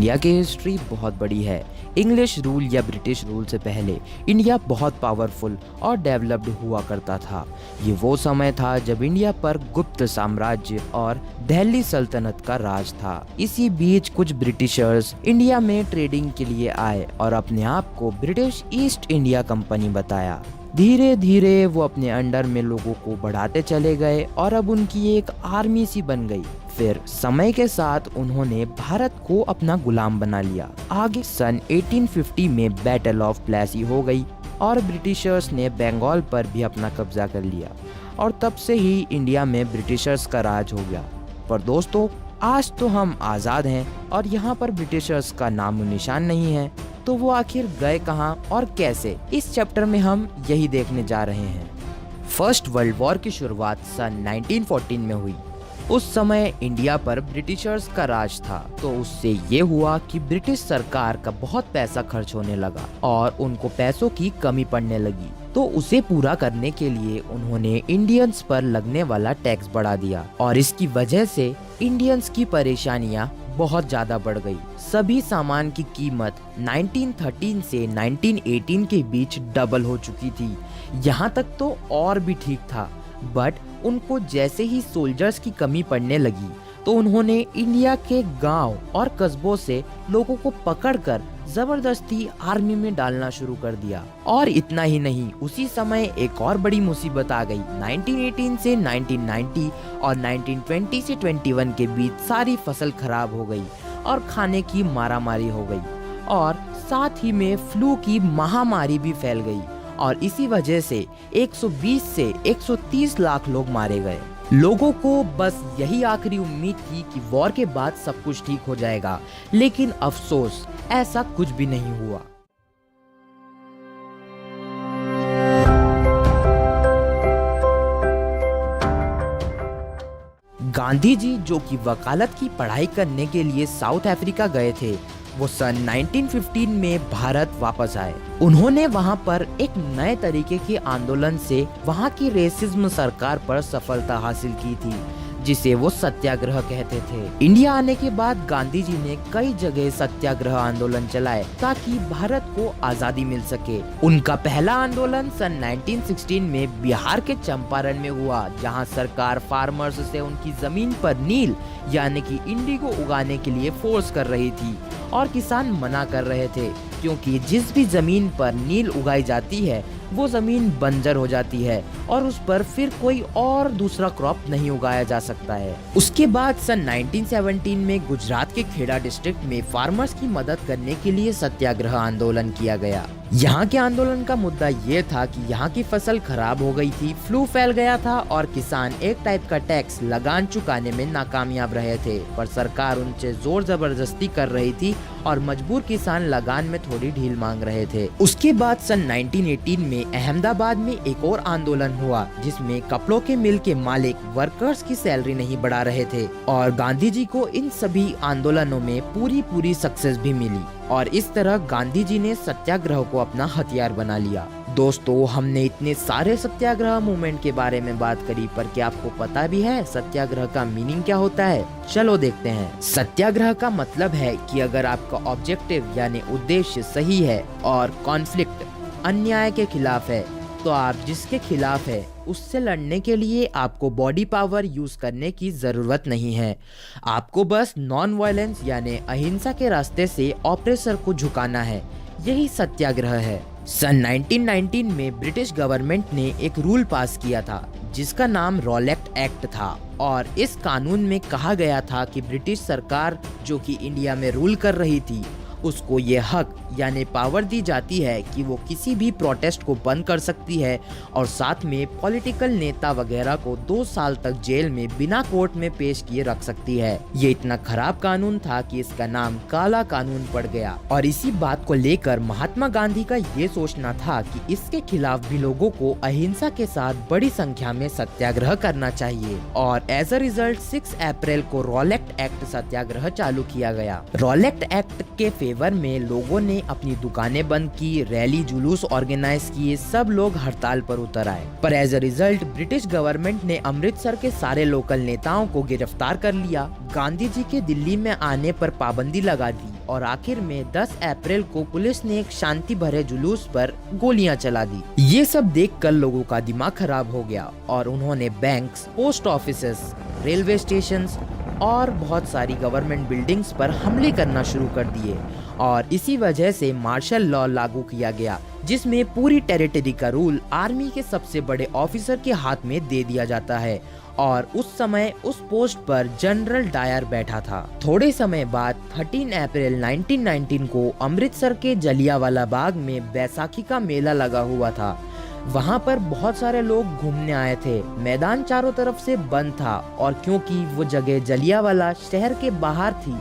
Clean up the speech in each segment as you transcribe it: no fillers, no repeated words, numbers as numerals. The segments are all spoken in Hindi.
इंडिया की हिस्ट्री बहुत बड़ी है। इंग्लिश रूल या ब्रिटिश रूल से पहले इंडिया बहुत पावरफुल और डेवलप्ड हुआ करता था। ये वो समय था जब इंडिया पर गुप्त साम्राज्य और दिल्ली सल्तनत का राज था। इसी बीच कुछ ब्रिटिशर्स इंडिया में ट्रेडिंग के लिए आए और अपने आप को ब्रिटिश ईस्ट इंडिया कंपनी बताया। धीरे धीरे वो अपने अंडर में लोगों को बढ़ाते चले गए और अब उनकी एक आर्मी सी बन गई। फिर समय के साथ उन्होंने भारत को अपना गुलाम बना लिया। आगे सन 1850 में बैटल ऑफ प्लेसी हो गई और ब्रिटिशर्स ने बंगाल पर भी अपना कब्जा कर लिया और तब से ही इंडिया में ब्रिटिशर्स का राज हो गया। पर दोस्तों, आज तो हम आज़ाद हैं और यहाँ पर ब्रिटिशर्स का नामो निशान नहीं है। तो वो आखिर गए कहाँ और कैसे, इस चैप्टर में हम यही देखने जा रहे हैं। फर्स्ट वर्ल्ड वॉर की शुरुआत सन 1914 में हुई। उस समय इंडिया पर ब्रिटिशर्स का राज था, तो उससे ये हुआ कि ब्रिटिश सरकार का बहुत पैसा खर्च होने लगा और उनको पैसों की कमी पड़ने लगी। तो उसे पूरा करने के लिए उन्होंने इंडियंस पर लगने वाला टैक्स बढ़ा दिया और इसकी वजह से इंडियंस की परेशानियां बहुत ज्यादा बढ़ गई। सभी सामान की कीमत 1913 से 1918 के बीच डबल हो चुकी थी। यहाँ तक तो और भी ठीक था, बट उनको जैसे ही सोल्जर्स की कमी पड़ने लगी तो उन्होंने इंडिया के गांव और कस्बों से लोगों को पकड़कर जबरदस्ती आर्मी में डालना शुरू कर दिया। और इतना ही नहीं, उसी समय एक और बड़ी मुसीबत आ गई। 1918 से 1990 और 1920 से 21 के बीच सारी फसल खराब हो गई और खाने की मारामारी हो गई और साथ ही में फ्लू की महामारी भी फैल गई और इसी वजह से 120 से 130 लाख लोग मारे गए। लोगों को बस यही आखिरी उम्मीद थी कि वॉर के बाद सब कुछ ठीक हो जाएगा, लेकिन अफसोस ऐसा कुछ भी नहीं हुआ। गांधी जी, जो कि वकालत की पढ़ाई करने के लिए साउथ अफ्रीका गए थे, वो सन 1915 में भारत वापस आए। उन्होंने वहां पर एक नए तरीके के आंदोलन से वहां की रेसिज्म सरकार पर सफलता हासिल की थी, जिसे वो सत्याग्रह कहते थे। इंडिया आने के बाद गांधी जी ने कई जगह सत्याग्रह आंदोलन चलाए ताकि भारत को आजादी मिल सके। उनका पहला आंदोलन सन 1916 में बिहार के चंपारण में हुआ, जहां सरकार फार्मर्स से उनकी जमीन पर नील यानी कि इंडिगो उगाने के लिए फोर्स कर रही थी और किसान मना कर रहे थे, क्योंकि जिस भी जमीन पर नील उगाई जाती है वो जमीन बंजर हो जाती है और उस पर फिर कोई और दूसरा क्रॉप नहीं उगाया जा सकता है। उसके बाद सन 1917 में गुजरात के खेड़ा डिस्ट्रिक्ट में फार्मर्स की मदद करने के लिए सत्याग्रह आंदोलन किया गया। यहाँ के आंदोलन का मुद्दा ये था कि यहाँ की फसल खराब हो गई थी, फ्लू फैल गया था और किसान एक टाइप का टैक्स लगान चुकाने में नाकामयाब रहे थे, पर सरकार उनसे जोर जबरदस्ती कर रही थी और मजबूर किसान लगान में थोड़ी ढील मांग रहे थे। उसके बाद सन 1918 में अहमदाबाद में एक और आंदोलन हुआ, जिसमें कपड़ों के मिल के मालिक वर्कर्स की सैलरी नहीं बढ़ा रहे थे और गांधी जी को इन सभी आंदोलनों में पूरी सक्सेस भी मिली और इस तरह गांधी जी ने सत्याग्रह को अपना हथियार बना लिया। दोस्तों, हमने इतने सारे सत्याग्रह मूवमेंट के बारे में बात करी, पर क्या आपको पता भी है सत्याग्रह का मीनिंग क्या होता है? चलो देखते हैं। सत्याग्रह का मतलब है कि अगर आपका ऑब्जेक्टिव यानी उद्देश्य सही है और कॉन्फ्लिक्ट अन्याय के खिलाफ है, तो आप जिसके खिलाफ है उससे लड़ने के लिए आपको बॉडी पावर यूज करने की जरूरत नहीं है। आपको बस नॉन वायलेंस यानी अहिंसा के रास्ते से ऑप्रेसर को झुकाना है। यही सत्याग्रह है। सन 1919 में ब्रिटिश गवर्नमेंट ने एक रूल पास किया था जिसका नाम रॉलेट एक्ट था और इस कानून में कहा गया था कि ब्रिटिश सरकार जो कि इंडिया में रूल कर रही थी, उसको ये हक यानी पावर दी जाती है कि वो किसी भी प्रोटेस्ट को बंद कर सकती है और साथ में पॉलिटिकल नेता वगैरह को 2 साल तक जेल में बिना कोर्ट में पेश किए रख सकती है। ये इतना खराब कानून था कि इसका नाम काला कानून पड़ गया और इसी बात को लेकर महात्मा गांधी का ये सोचना था कि इसके खिलाफ भी लोगों को अहिंसा के साथ बड़ी संख्या में सत्याग्रह करना चाहिए और एज अ रिजल्ट 6 अप्रैल को रॉलेट एक्ट सत्याग्रह चालू किया गया। रॉलेट एक्ट के तेवर में लोगों ने अपनी दुकानें बंद की, रैली जुलूस ऑर्गेनाइज किए, सब लोग हड़ताल पर उतर आए। पर as a result British government ने अमृतसर के सारे लोकल नेताओं को गिरफ्तार कर लिया। गांधी जी के दिल्ली में आने पर पाबंदी लगा दी और आखिर में 10 अप्रैल को पुलिस ने एक शांति भरे जुलूस पर गोलियां चला दी। ये सब देखकर लोगों का दिमाग खराब हो गया और उन्होंने banks, post offices, railway stations और बहुत सारी गवर्नमेंट बिल्डिंग्स पर हमले करना शुरू कर दिए और इसी वजह से मार्शल लॉ लागू किया गया, जिसमें पूरी टेरिटरी का रूल आर्मी के सबसे बड़े ऑफिसर के हाथ में दे दिया जाता है और उस समय उस पोस्ट पर जनरल डायर बैठा था। थोड़े समय बाद 13 अप्रैल 1919 को अमृतसर के जलियांवाला बाग में बैसाखी का मेला लगा हुआ था। वहाँ पर बहुत सारे लोग घूमने आए थे। मैदान चारों तरफ से बंद था और क्योंकि वो जगह जलियांवाला शहर के बाहर थी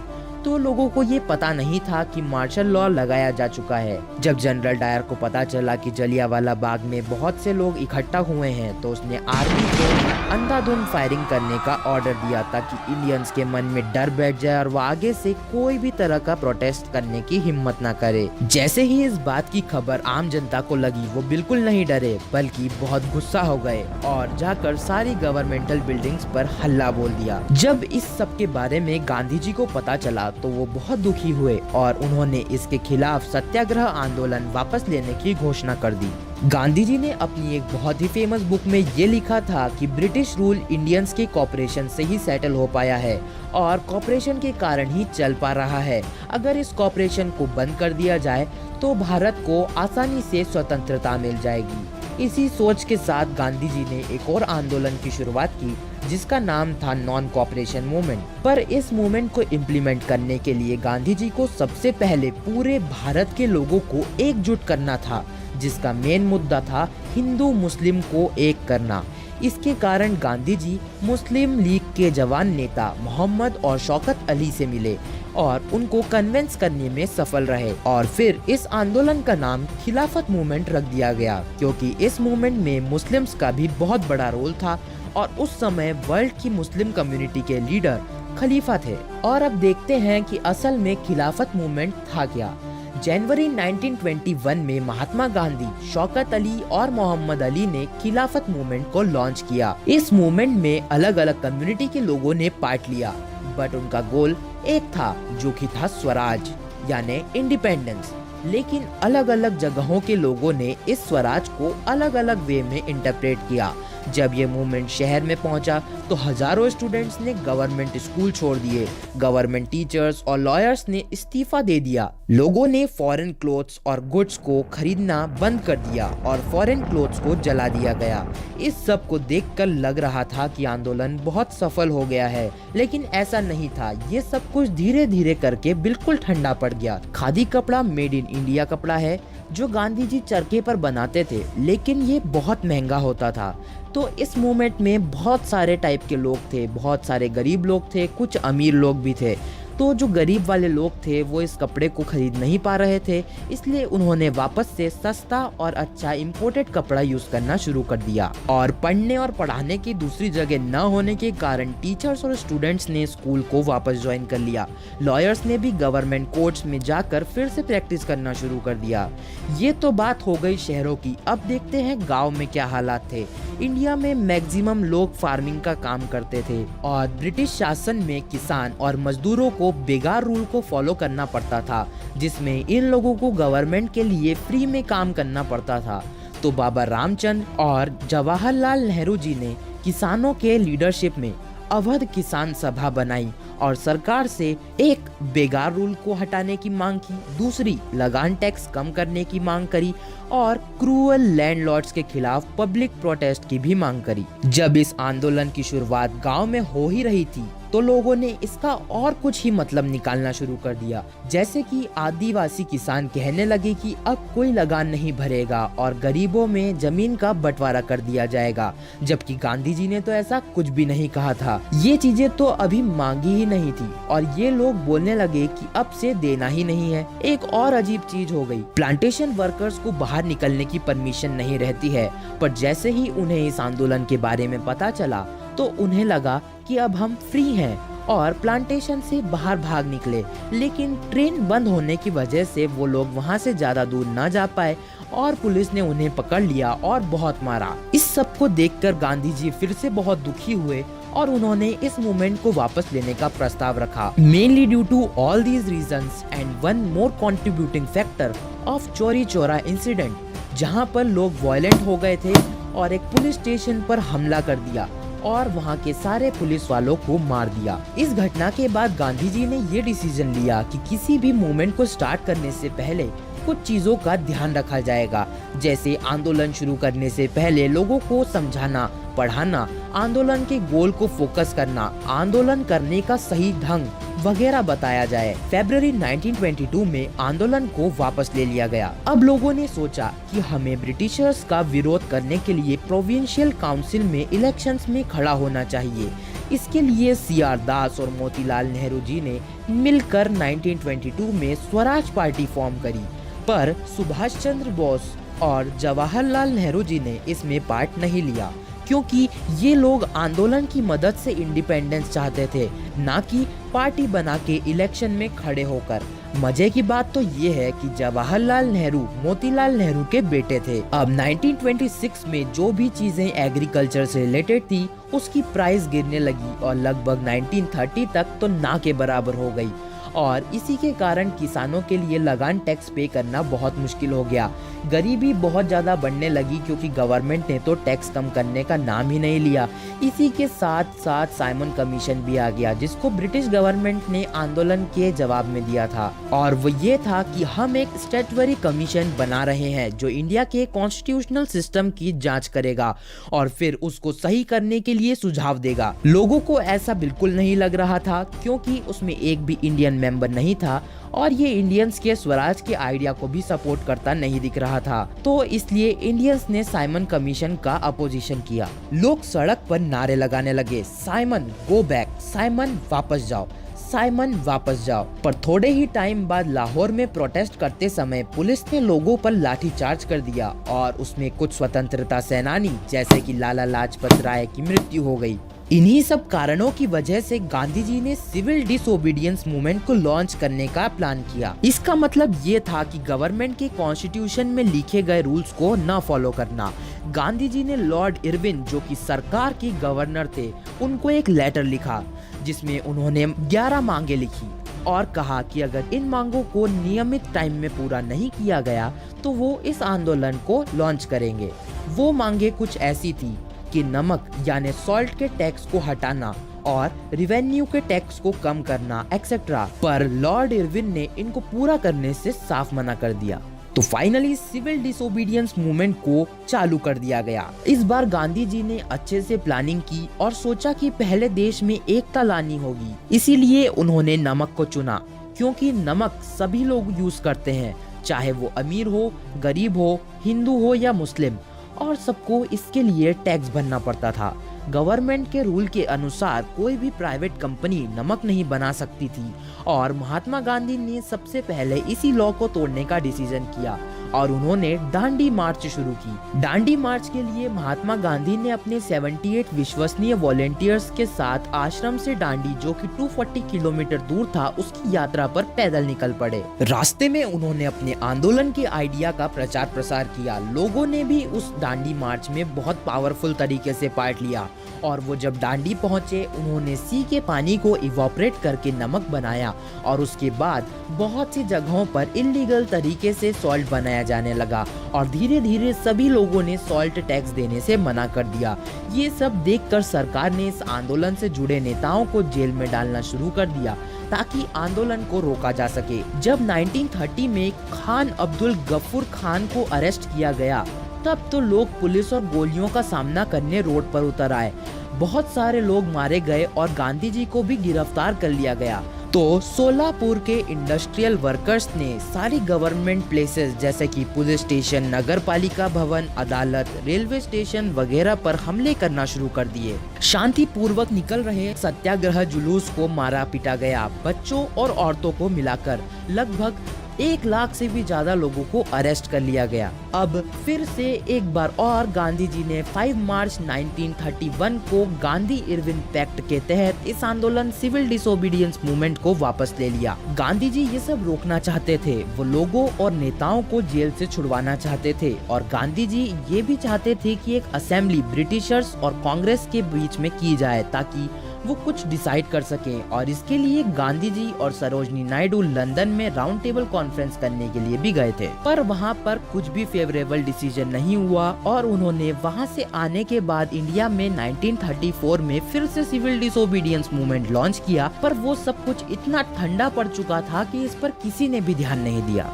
तो लोगों को ये पता नहीं था कि मार्शल लॉ लगाया जा चुका है। जब जनरल डायर को पता चला कि जलियांवाला बाग में बहुत से लोग इकट्ठा हुए हैं तो उसने आर्मी को अंधाधुंध फायरिंग करने का ऑर्डर दिया ताकि इंडियंस के मन में डर बैठ जाए और वो आगे से कोई भी तरह का प्रोटेस्ट करने की हिम्मत ना करे। जैसे ही इस बात की खबर आम जनता को लगी वो बिल्कुल नहीं डरे बल्कि बहुत गुस्सा हो गए और जाकर सारी गवर्नमेंटल बिल्डिंग्स पर हल्ला बोल दिया। जब इस सब के बारे में गांधी जी को पता चला तो वो बहुत दुखी हुए और उन्होंने इसके खिलाफ सत्याग्रह आंदोलन वापस लेने की घोषणा कर दी। गांधी जी ने अपनी एक बहुत ही फेमस बुक में ये लिखा था कि ब्रिटिश रूल इंडियंस के कॉपरेशन से ही सेटल हो पाया है और कॉपरेशन के कारण ही चल पा रहा है। अगर इस कॉपरेशन को बंद कर दिया जाए तो भारत को आसानी से स्वतंत्रता मिल जाएगी। इसी सोच के साथ गांधी जी ने एक और आंदोलन की शुरुआत की जिसका नाम था नॉन कॉपरेशन मूवमेंट। पर इस मूवमेंट को इम्प्लीमेंट करने के लिए गांधी जी को सबसे पहले पूरे भारत के लोगों को एकजुट करना था, जिसका मेन मुद्दा था हिंदू मुस्लिम को एक करना। इसके कारण गांधी जी मुस्लिम लीग के जवान नेता मोहम्मद और शौकत अली से मिले और उनको कन्विंस करने में सफल रहे और फिर इस आंदोलन का नाम खिलाफत मूवमेंट रख दिया गया क्योंकि इस मूवमेंट में मुस्लिम्स का भी बहुत बड़ा रोल था और उस समय वर्ल्ड की मुस्लिम कम्युनिटी के लीडर खलीफा थे। और अब देखते हैं कि असल में खिलाफत मूवमेंट था क्या। जनवरी 1921 में महात्मा गांधी, शौकत अली और मोहम्मद अली ने खिलाफत मूवमेंट को लॉन्च किया। इस मूवमेंट में अलग अलग कम्युनिटी के लोगों ने पार्ट लिया बट उनका गोल एक था जो कि था स्वराज यानी इंडिपेंडेंस। लेकिन अलग अलग जगहों के लोगों ने इस स्वराज को अलग अलग वे में इंटरप्रेट किया। जब ये मूवमेंट शहर में पहुंचा तो हजारों स्टूडेंट्स ने गवर्नमेंट स्कूल छोड़ दिए, गवर्नमेंट टीचर्स और लॉयर्स ने इस्तीफा दे दिया। लोगों ने फॉरेन क्लोथ्स और गुड्स को खरीदना बंद कर दिया और फॉरेन क्लोथ्स को जला दिया गया। इस सब को देखकर लग रहा था कि आंदोलन बहुत सफल हो गया है, लेकिन ऐसा नहीं था। ये सब कुछ धीरे धीरे करके बिल्कुल ठंडा पड़ गया। खादी कपड़ा मेड इन इंडिया कपड़ा है जो गांधी जी चरखे पर बनाते थे, लेकिन ये बहुत महंगा होता था। तो इस मूवमेंट में बहुत सारे टाइप के लोग थे, बहुत सारे गरीब लोग थे, कुछ अमीर लोग भी थे। तो जो गरीब वाले लोग थे वो इस कपड़े को खरीद नहीं पा रहे थे, इसलिए उन्होंने वापस से सस्ता और अच्छा इंपोर्टेड कपड़ा यूज करना शुरू कर दिया। और पढ़ने और पढ़ाने की दूसरी जगह न होने के कारण टीचर्स और स्टूडेंट्स ने स्कूल को वापस ज्वाइन कर लिया। लॉयर्स ने भी गवर्नमेंट कोर्ट्स में जाकर फिर से प्रैक्टिस करना शुरू कर दिया। ये तो बात हो गई शहरों की। अब देखते हैं गाँव में क्या हालात थे। इंडिया में मैक्सिमम लोग फार्मिंग का काम करते थे और ब्रिटिश शासन में किसान और मजदूरों को बेगार रूल को फॉलो करना पड़ता था, जिसमें इन लोगों को गवर्नमेंट के लिए फ्री में काम करना पड़ता था। तो बाबा रामचंद्र और जवाहरलाल नेहरू जी ने किसानों के लीडरशिप में अवध किसान सभा बनाई और सरकार से एक बेगार रूल को हटाने की मांग की, दूसरी लगान टैक्स कम करने की मांग करी और क्रूअल लैंडलॉर्ड्स के खिलाफ पब्लिक प्रोटेस्ट की भी मांग करी। जब इस आंदोलन की शुरुआत गांव में हो ही रही थी तो लोगों ने इसका और कुछ ही मतलब निकालना शुरू कर दिया। जैसे कि आदिवासी किसान कहने लगे कि अब कोई लगान नहीं भरेगा और गरीबों में जमीन का बंटवारा कर दिया जाएगा, जबकि गांधी जी ने तो ऐसा कुछ भी नहीं कहा था। ये चीजें तो अभी मांगी ही नहीं थी और ये लोग बोलने लगे कि अब से देना ही नहीं है। एक और अजीब चीज हो गई, प्लांटेशन वर्कर्स को बाहर निकलने की परमिशन नहीं रहती है। पर जैसे ही उन्हें इस आंदोलन के बारे में पता चला तो उन्हें लगा कि अब हम फ्री हैं और प्लांटेशन से बाहर भाग निकले, लेकिन ट्रेन बंद होने की वजह से वो लोग वहाँ से ज्यादा दूर न जा पाए और पुलिस ने उन्हें पकड़ लिया और बहुत मारा। इस सब को देखकर गांधी जी फिर से बहुत दुखी हुए और उन्होंने इस मूवमेंट को वापस लेने का प्रस्ताव रखा। Mainly due to all these reasons and one more contributing factor of Chauri Chaura incident, जहां पर लोग वायलेंट हो गए थे और एक पुलिस स्टेशन पर हमला कर दिया और वहां के सारे पुलिस वालों को मार दिया। इस घटना के बाद गांधी जी ने ये डिसीजन लिया कि किसी भी मूवमेंट को स्टार्ट करने से पहले कुछ चीजों का ध्यान रखा जाएगा, जैसे आंदोलन शुरू करने से पहले लोगों को समझाना, पढ़ाना, आंदोलन के गोल को फोकस करना, आंदोलन करने का सही ढंग वगैरह बताया जाए। फरवरी 1922 में आंदोलन को वापस ले लिया गया। अब लोगों ने सोचा कि हमें ब्रिटिशर्स का विरोध करने के लिए प्रोविंशियल काउंसिल में इलेक्शंस में खड़ा होना चाहिए। इसके लिए CR दास और मोतीलाल नेहरू जी ने मिलकर 1922 में स्वराज पार्टी फॉर्म करी, पर सुभाष चंद्र बोस और जवाहरलाल नेहरू जी ने इसमें पार्ट नहीं लिया, क्योंकि ये लोग आंदोलन की मदद से इंडिपेंडेंस चाहते थे, ना कि पार्टी बना के इलेक्शन में खड़े होकर। मजे की बात तो ये है कि जवाहरलाल नेहरू मोतीलाल नेहरू के बेटे थे। अब 1926 में जो भी चीजें एग्रीकल्चर से रिलेटेड थी उसकी प्राइस गिरने लगी और लगभग 1930 तक तो ना के बराबर हो गई और इसी के कारण किसानों के लिए लगान टैक्स पे करना बहुत मुश्किल हो गया। गरीबी बहुत ज़्यादा बढ़ने लगी क्योंकि गवर्नमेंट ने तो टैक्स कम करने का नाम ही नहीं लिया। इसी के साथ साथ साइमन कमीशन भी आ गया, जिसको ब्रिटिश गवर्नमेंट ने आंदोलन के जवाब में दिया था, और वो ये था कि हम एक स्टैट्यूटरी कमीशन बना रहे हैं जो इंडिया के कॉन्स्टिट्यूशनल सिस्टम की जाँच करेगा और फिर उसको सही करने के लिए सुझाव देगा। लोगों को ऐसा बिल्कुल नहीं लग रहा था क्योंकि उसमें एक भी इंडियन मेंबर नहीं था और ये इंडियंस के स्वराज के आइडिया को भी सपोर्ट करता नहीं दिख रहा था, तो इसलिए इंडियंस ने साइमन कमीशन का अपोजिशन किया। लोग सड़क पर नारे लगाने लगे, साइमन गो बैक, साइमन वापस जाओ, साइमन वापस जाओ। पर थोड़े ही टाइम बाद लाहौर में प्रोटेस्ट करते समय पुलिस ने लोगों पर लाठीचार्ज कर दिया और उसमें कुछ स्वतंत्रता सेनानी जैसे कि लाला लाजपत राय की मृत्यु हो गई। इन्हीं सब कारणों की वजह से गांधी जी ने सिविल डिसोबीडियंस मूवमेंट को लॉन्च करने का प्लान किया। इसका मतलब ये था कि गवर्नमेंट के कॉन्स्टिट्यूशन में लिखे गए रूल्स को न फॉलो करना। गांधी जी ने लॉर्ड इरविन, जो कि सरकार के गवर्नर थे, उनको एक लेटर लिखा जिसमें उन्होंने 11 मांगे लिखी और कहा कि अगर इन मांगों को नियमित टाइम में पूरा नहीं किया गया तो वो इस आंदोलन को लॉन्च करेंगे। वो मांगे कुछ ऐसी थी कि नमक यानी सॉल्ट के टैक्स को हटाना और रिवेन्यू के टैक्स को कम करना एक्सेट्रा, पर लॉर्ड इरविन ने इनको पूरा करने से साफ मना कर दिया। तो फाइनली सिविल डिसोबीडियंस मूवमेंट को चालू कर दिया गया। इस बार गांधी जी ने अच्छे से प्लानिंग की और सोचा कि पहले देश में एकता लानी होगी, इसीलिए उन्होंने नमक को चुना, क्योंकि नमक सभी लोग यूज करते हैं, चाहे वो अमीर हो, गरीब हो, हिंदू हो या मुस्लिम, और सबको इसके लिए टैक्स भरना पड़ता था। गवर्नमेंट के रूल के अनुसार कोई भी प्राइवेट कंपनी नमक नहीं बना सकती थी और महात्मा गांधी ने सबसे पहले इसी लॉ को तोड़ने का डिसीजन किया और उन्होंने दांडी मार्च शुरू की। दांडी मार्च के लिए महात्मा गांधी ने अपने 78 विश्वसनीय वॉलेंटियर्स के साथ आश्रम से दांडी, जो कि 240 किलोमीटर दूर था, उसकी यात्रा पर पैदल निकल पड़े। रास्ते में उन्होंने अपने आंदोलन के आइडिया का प्रचार प्रसार किया। लोगों ने भी उस दांडी मार्च में बहुत पावरफुल तरीके से पार्ट लिया और वो जब दांडी पहुंचे उन्होंने सी के पानी को इवोपरेट करके नमक बनाया और उसके बाद बहुत सी जगहों पर इलीगल तरीके से सॉल्ट बनाया जाने लगा और धीरे धीरे सभी लोगों ने सॉल्ट टैक्स देने से मना कर दिया। ये सब देखकर सरकार ने इस आंदोलन से जुड़े नेताओं को जेल में डालना शुरू कर दिया ताकि आंदोलन को रोका जा सके। जब 1930 में खान अब्दुल गफूर खान को अरेस्ट किया गया तब तो लोग पुलिस और गोलियों का सामना करने रोड पर उतर आए। बहुत सारे लोग मारे गए और गांधी जी को भी गिरफ्तार कर लिया गया। तो सोलापुर के इंडस्ट्रियल वर्कर्स ने सारी गवर्नमेंट प्लेसेस जैसे कि पुलिस स्टेशन, नगर पालिका भवन, अदालत, रेलवे स्टेशन वगैरह पर हमले करना शुरू कर दिए। शांति पूर्वक निकल रहे सत्याग्रह जुलूस को मारा पीटा गया। बच्चों और औरतों को मिलाकर लगभग 1 लाख से भी ज्यादा लोगों को अरेस्ट कर लिया गया। अब फिर से एक बार और गांधी जी ने 5 मार्च 1931 को गांधी इरविन पैक्ट के तहत इस आंदोलन सिविल डिसोबीडियंस मूवमेंट को वापस ले लिया। गांधी जी ये सब रोकना चाहते थे, वो लोगों और नेताओं को जेल से छुड़वाना चाहते थे और गांधी जी ये भी चाहते थे कि एक असेंबली ब्रिटिशर्स और कांग्रेस के बीच में की जाए ताकि वो कुछ डिसाइड कर सकें। और इसके लिए गांधी जी और सरोजनी नायडू लंदन में राउंड टेबल कॉन्फ्रेंस करने के लिए भी गए थे, पर वहाँ पर कुछ भी फेवरेबल डिसीजन नहीं हुआ और उन्होंने वहाँ से आने के बाद इंडिया में 1934 में फिर से सिविल डिसोबीडियंस मूवमेंट लॉन्च किया। पर वो सब कुछ इतना ठंडा पड़ चुका था कि इस पर किसी ने भी ध्यान नहीं दिया।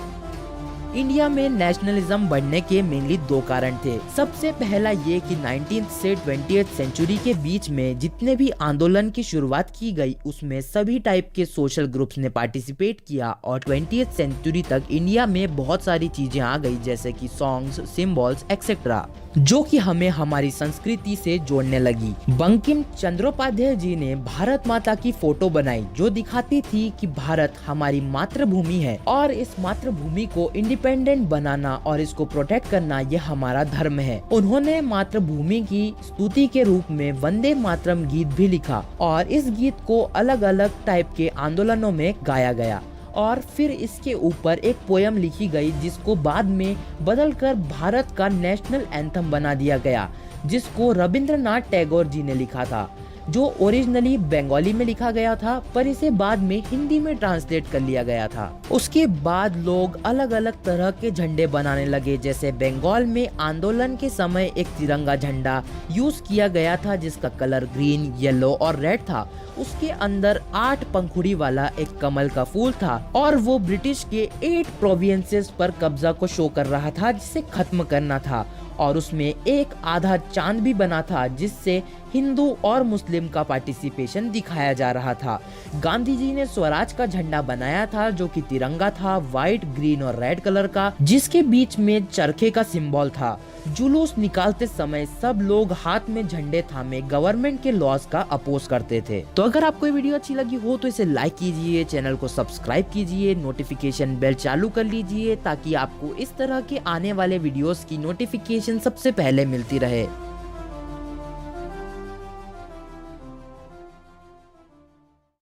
इंडिया में नेशनलिज्म बढ़ने के मेनली 2 कारण थे। सबसे पहला ये कि 19th से 20th सेंचुरी के बीच में जितने भी आंदोलन की शुरुआत की गई उसमें सभी टाइप के सोशल ग्रुप्स ने पार्टिसिपेट किया और 20th सेंचुरी तक इंडिया में बहुत सारी चीजें आ गई जैसे कि सॉन्ग्स, सिंबल्स एक्सेट्रा, जो कि हमें हमारी संस्कृति से जोड़ने लगी। बंकिम चंद्रोपाध्याय जी ने भारत माता की फोटो बनाई जो दिखाती थी कि भारत हमारी मातृभूमि है और इस मातृभूमि को इंडिपेंडेंट बनाना और इसको प्रोटेक्ट करना ये हमारा धर्म है। उन्होंने मातृभूमि की स्तुति के रूप में वंदे मातरम गीत भी लिखा और इस गीत को अलग अलग टाइप के आंदोलनों में गाया गया और फिर इसके ऊपर एक पोयम लिखी गई जिसको बाद में बदलकर भारत का नेशनल एंथम बना दिया गया, जिसको रविंद्रनाथ टैगोर जी ने लिखा था, जो ओरिजिनली बंगाली में लिखा गया था पर इसे बाद में हिंदी में ट्रांसलेट कर लिया गया था। उसके बाद लोग अलग अलग तरह के झंडे बनाने लगे, जैसे बंगाल में आंदोलन के समय एक तिरंगा झंडा यूज किया गया था जिसका कलर ग्रीन, येलो और रेड था। उसके अंदर 8 पंखुड़ी वाला एक कमल का फूल था और वो ब्रिटिश के 8 प्रोविंसेस पर कब्जा को शो कर रहा था जिसे खत्म करना था और उसमें एक आधा चांद भी बना था जिससे हिंदू और मुस्लिम का पार्टिसिपेशन दिखाया जा रहा था। गांधी जी ने स्वराज का झंडा बनाया था जो कि तिरंगा था, व्हाइट, ग्रीन और रेड कलर का, जिसके बीच में चरखे का सिंबल था। जुलूस निकालते समय सब लोग हाथ में झंडे थामे गवर्नमेंट के लॉज का अपोज करते थे। तो अगर आपको ये वीडियो अच्छी लगी हो तो इसे लाइक कीजिए, चैनल को सब्सक्राइब कीजिए, नोटिफिकेशन बेल चालू कर लीजिए ताकि आपको इस तरह के आने वाले वीडियोस की नोटिफिकेशन सबसे पहले मिलती रहे।